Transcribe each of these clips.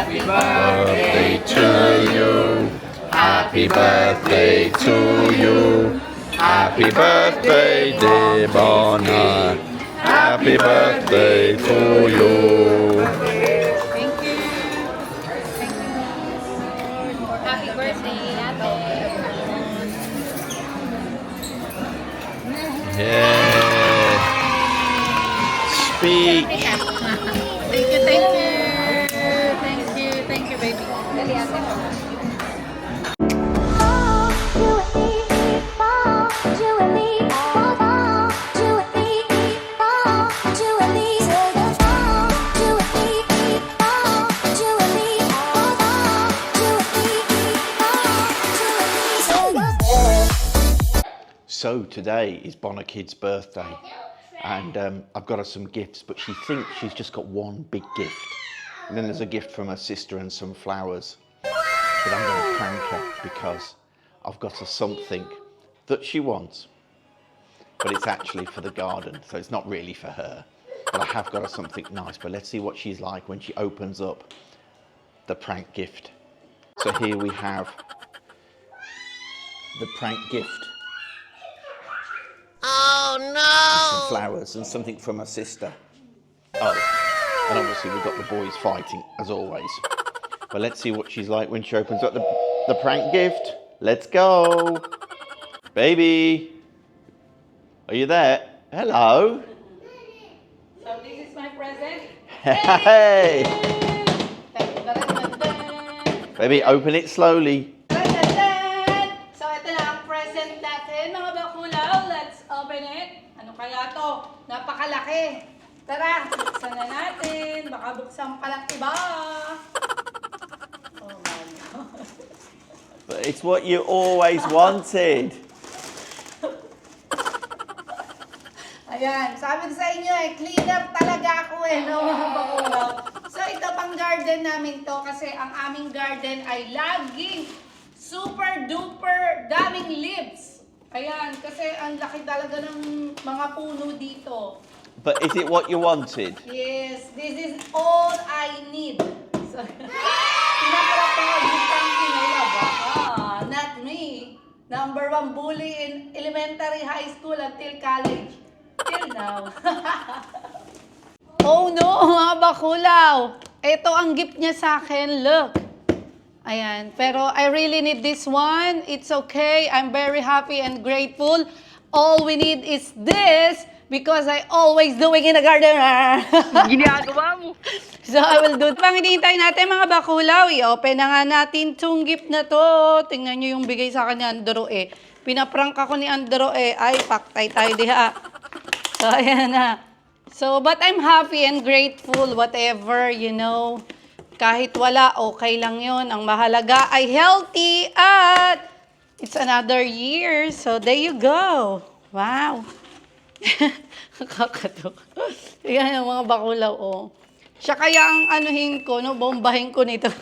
Happy birthday to you. Happy birthday to you. Happy birthday, dear Bona. Happy birthday to you. Thank you. Thank you, Lord. Happy birthday, ate. Yeah. Speak. Thank you, thank you. Thank you, thank you, baby. Dali, ate. So today is Bona Kid's birthday, and I've got her some gifts, but she thinks she's just got one big gift. And then there's a gift from her sister and some flowers. But I'm going to prank her because I've got her something that she wants, but it's actually for the garden, so it's not really for her. But I have got her something nice, but let's see what she's like when she opens up the prank gift. So here we have the prank gift. Some flowers and something from her sister. Oh, and obviously we've got the boys fighting as always. But let's see what she's like when she opens up the prank gift. Let's go. Baby, are you there? Hello. So this is my present. Hey. Dun-dun-dun-dun. Baby, open it slowly. Dun-dun-dun. So ito na ang present natin, mga bakulaw. Let's open it. Ano kaya to? Napakalaki. Tara, buksan na natin. Baka buksan palang iba. Oh my God. But it's what you always wanted. Ayan, sabi ko sa inyo cleaner talaga ako no, mga bakulaw. So ito pang garden namin to kasi ang aming garden ay laging super duper daming leaves. Ayan, kasi ang laki talaga ng mga puno dito. But is it what you wanted? Yes, this is all I need. So, pinapalapag yung tangking I love. Not me. Number 1 bully in elementary, high school, until college. Till now. Oh no, mga bakulaw. Ito ang gift niya sa akin. Look. Ayan. Pero I really need this one. It's okay. I'm very happy and grateful. All we need is this because I always doing in the garden. Ginagawa mo. So I will do it. Pang hinihintay natin mga bakulaw. I-open na nga natin tong gift na to. Tingnan nyo yung bigay sa akin ni Andro eh. Pinaprank ako ni Andro eh. Ay, paktay tayo diha. So ayan na. So, but I'm happy and grateful, whatever, you know. Kahit wala, okay lang yun. Ang mahalaga ay healthy at it's another year. So, there you go. Wow. Nakakatok. Yan ang mga bakulaw, oh. Siya kaya ang anuhin ko, no, bombahin ko nito.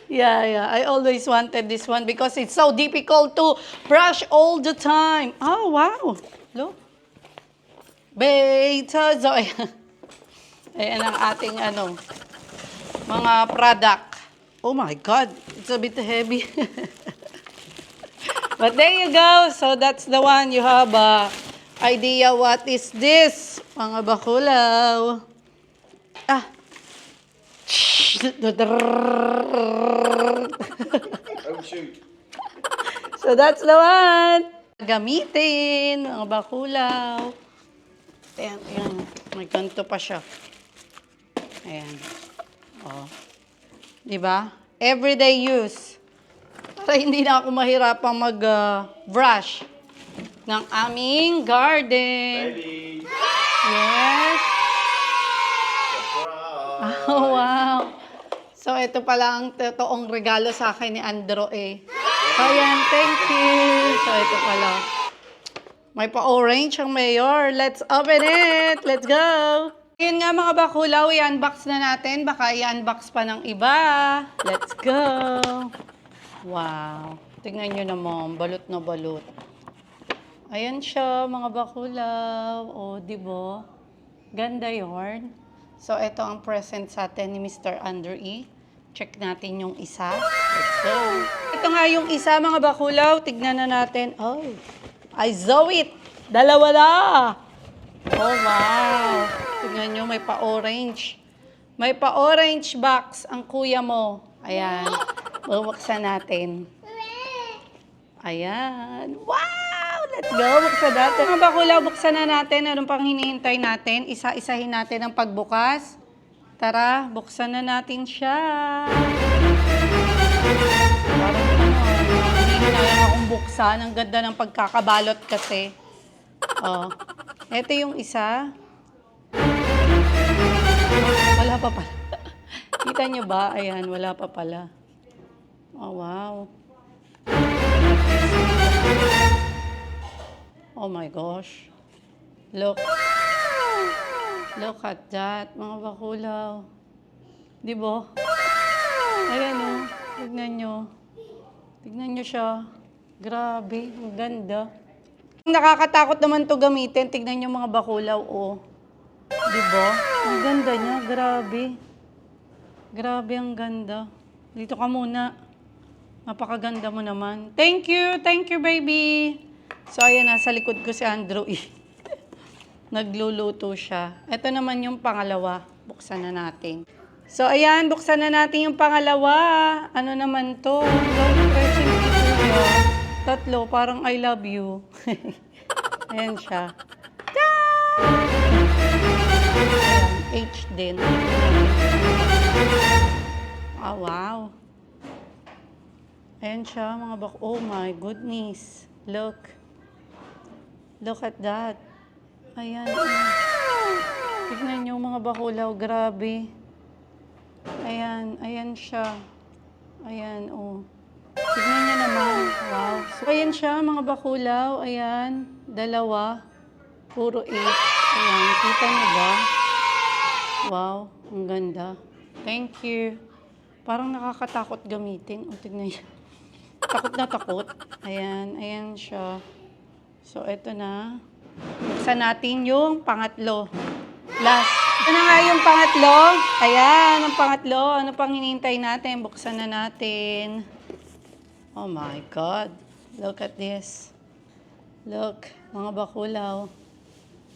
Yeah. I always wanted this one because it's so difficult to brush all the time. Oh, wow. Look. Beta Zoe. Ayan ang ating mga product. Oh my God. It's a bit heavy. But there you go. So that's the one. You have a idea what is this, mga bakulaw. Ah. Oh shoot. So that's the one. Gamitin, mga bakulaw. Ayan. May ganito pa siya. Ayan. Oh. Diba? Everyday use. Para hindi na ako mahirapang mag-brush ng aming garden. Baby. Yes. Oh, wow. So, ito pala ang totoong regalo sa akin ni Andro eh. Ayan, thank you. So, ito pala. May pa-orange ang mayor. Let's open it. Let's go. Yun nga mga bakulaw, i-unbox na natin. Baka i-unbox pa ng iba. Let's go. Wow. Tingnan nyo naman, balot na balot. Ayan siya, mga bakulaw. O, di ba? Ganda yarn. So, ito ang present sa atin ni Mr. Andrew E. Check natin yung isa. Let's go. Ito nga yung isa, mga bakulaw. Tignan na natin. Oh, I saw it. Dalawa na. Oh, wow. Tignan nyo, may pa-orange. May pa-orange box ang kuya mo. Ayan. Bubuksan natin. Ayan. Wow! Let's go. Buksan natin. Mga bakulaw, buksan na natin. Anong pang hinihintay natin? Isa-isahin natin ang pagbukas. Tara, buksan na natin siya. Parang hihinayan akong buksan. Ang ganda ng pagkakabalot kasi. Oh. Ito yung isa. Wala pa pala. Kita nyo ba? Ayan, wala pa pala. Oh, wow. Oh my gosh. Look. Look at that, mga bakulaw. Di ba? Ayan o. Tignan nyo. Tignan nyo siya. Grabe. Ang ganda. Nakakatakot naman to gamitin. Tignan nyo mga bakulaw o. Di ba? Ang ganda niya. Grabe. Grabe ang ganda. Dito ka muna. Napakaganda mo naman. Thank you. Thank you, baby. So, ayan, nasa likod ko si Andrew E. Nagluluto siya. Ito naman yung pangalawa. Buksan na natin. So, ayan, buksan na natin yung pangalawa. Ano naman to? Long present ito niya. Tatlo, parang I love you. Ayan siya. Ayan, H din. Ah, wow. Ayan siya, mga bak... Oh my goodness. Look. Look at that. Ayan. Tignan nyo mga bakulaw. Grabe. Ayan. Ayan siya. Ayan, oh. Tignan nyo naman. Wow. So, ayan siya mga bakulaw. Ayan. Dalawa. Puro 8. Ayan. Kita nyo ba? Wow. Ang ganda. Thank you. Parang nakakatakot gamitin. O, tignan nyo. Takot na takot. Ayan. Ayan siya. So, eto na. Buksan natin yung pangatlo. Last. Ito na nga yung pangatlo. Ayan, ang pangatlo. Ano pang hinihintay natin? Buksan na natin. Oh my God. Look at this. Look, mga bakulaw.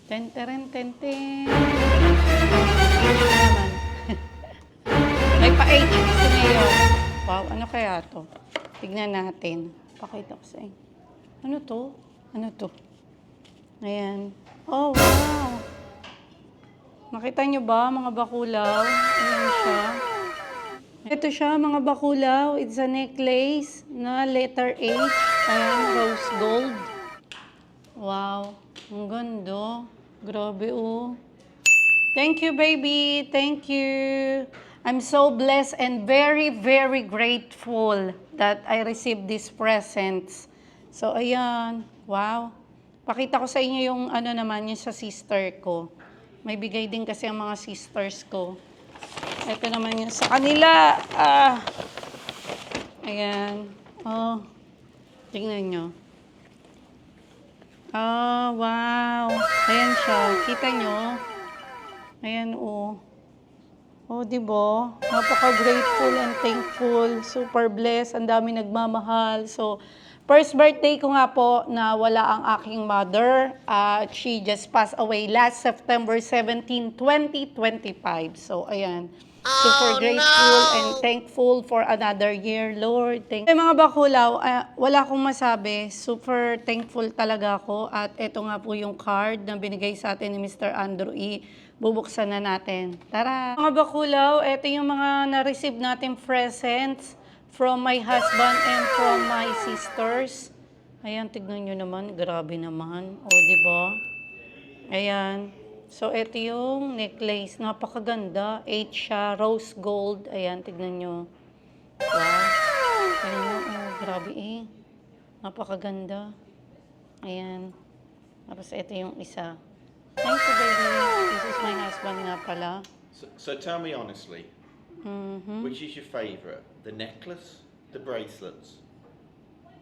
Ten-teren, ten-ten. H naman. May pa-H si Mayo. Wow, ano kaya to? Tignan natin. Pakita ko sa inyo. Ano to? Ano to? Ayan. Oh, wow. Nakita nyo ba, mga bakulaw? Ayan siya. Ito siya, mga bakulaw. It's a necklace na letter H. Ayan, rose gold. Wow. Ang ganda. Grabe, oh. Thank you, baby. Thank you. I'm so blessed and very, very grateful that I received these presents. So, ayan. Wow. Pakita ko sa inyo yung ano naman, yung sa sister ko. May bigay din kasi ang mga sisters ko. Ito naman yung sa kanila. Ayan. Oh. Tingnan nyo. Oh, wow. Ayan siya. Kita nyo? Ayan, oh. Oh, diba? Napaka-grateful and thankful. Super blessed. Ang dami nagmamahal. So, first birthday ko nga po na wala ang aking mother. She just passed away last September 17, 2025. So, ayan. Super grateful and thankful for another year, Lord. Thank you. Mga bakulaw, wala akong masabi. Super thankful talaga ako. At ito nga po yung card na binigay sa atin ni Mr. Andrew E. Bubuksan na natin. Tara! Mga bakulaw, ito yung mga na-receive natin presents from my husband and from my sisters. Ayan, tignan nyo naman. Grabe naman. O, diba? Ayan. So, ito yung necklace. Napakaganda. 8 siya. Rose gold. Ayan, tignan nyo. Wow. Tignan nyo. Oh, grabe eh. Napakaganda. Ayan. Tapos, ito yung isa. Thank you, baby. This is my husband nga pala. So tell me honestly, Mm-hmm. which is your favourite? The necklace, the bracelets,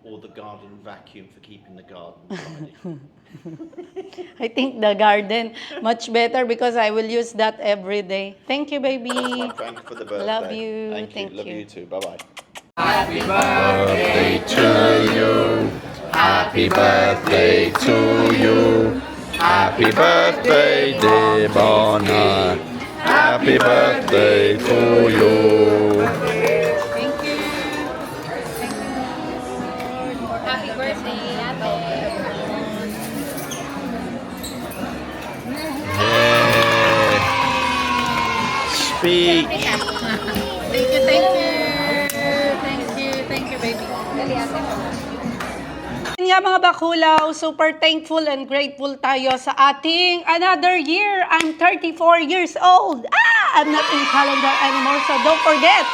or the garden vacuum for keeping the garden tidy? I think the garden much better because I will use that every day. Thank you, baby. Thank you for the birthday. Love you. Thank you. Love you. you too. Bye bye. Happy birthday to you. Happy birthday to you. Happy birthday, dear Bona. Happy birthday to you. Thank you. Happy birthday, ate. Speak. Thank you. Thank you, baby. Dali, ate. Yun nga mga bakulaw, super thankful and grateful tayo sa ating another year. I'm 34 years old. I'm not in calendar anymore, so don't forget.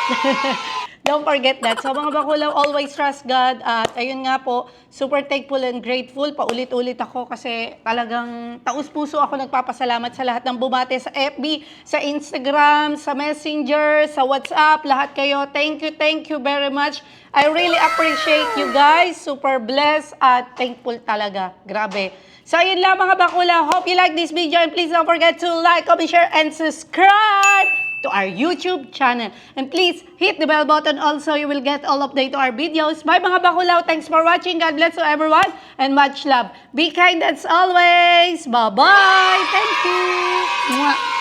Don't forget that. So mga bakulaw, always trust God. At ayun nga po, super thankful and grateful. Paulit-ulit ako kasi talagang taus-puso ako nagpapasalamat sa lahat ng bumate sa FB, sa Instagram, sa Messenger, sa WhatsApp, lahat kayo. Thank you very much. I really appreciate you guys. Super blessed at thankful talaga. Grabe. So, ayun lang mga bakula. Hope you like this video and please don't forget to like, comment, share, and subscribe to our YouTube channel. And please hit the bell button also. You will get all update to our videos. Bye mga bakulaw. Thanks for watching. God bless to everyone and much love. Be kind as always. Bye-bye. Thank you. Mwah.